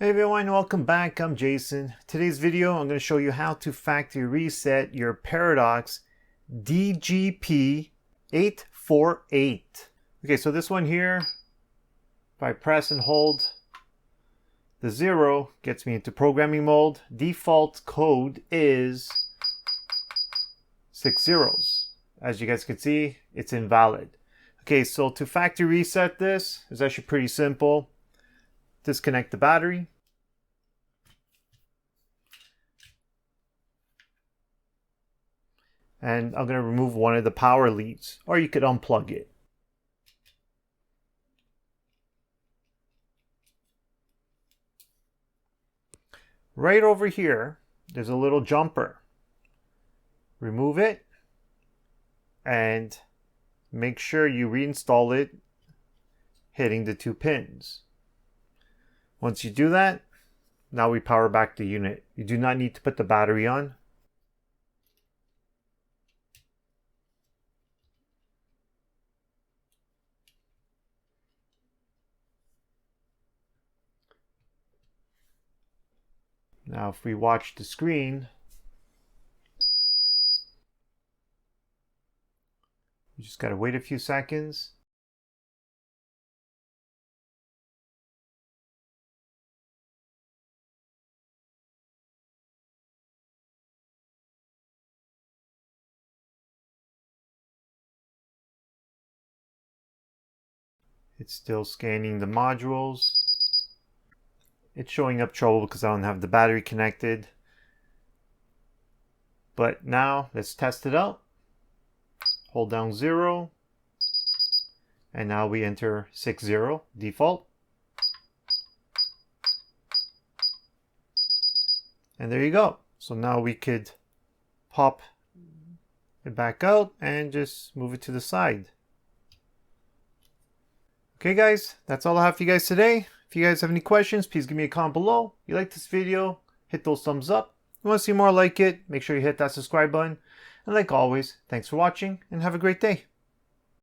Hey everyone, welcome back. I'm Jason. Today's video, I'm going to show you how to factory reset your Paradox DGP-848. Okay, so this one here, if I press and hold the 0, gets me into programming mode. Default code is 6 zeros. As you guys can see, it's invalid. Okay, so to factory reset this is actually pretty simple. Disconnect the battery. And I'm going to remove one of the power leads, or you could unplug it. Right over here, there's a little jumper. Remove it and make sure you reinstall it, hitting the 2 pins. Once you do that, now we power back the unit. You do not need to put the battery on. Now if we watch the screen, you just gotta wait a few seconds. It's still scanning the modules. It's showing up trouble because I don't have the battery connected. But now let's test it out. Hold down 0. And now we enter 60 default. And there you go. So now we could pop it back out and just move it to the side. Okay guys, that's all I have for you guys today. If you guys have any questions, please give me a comment below. If you like this video, hit those thumbs up. If you want to see more like it, make sure you hit that subscribe button. And like always, thanks for watching and have a great day.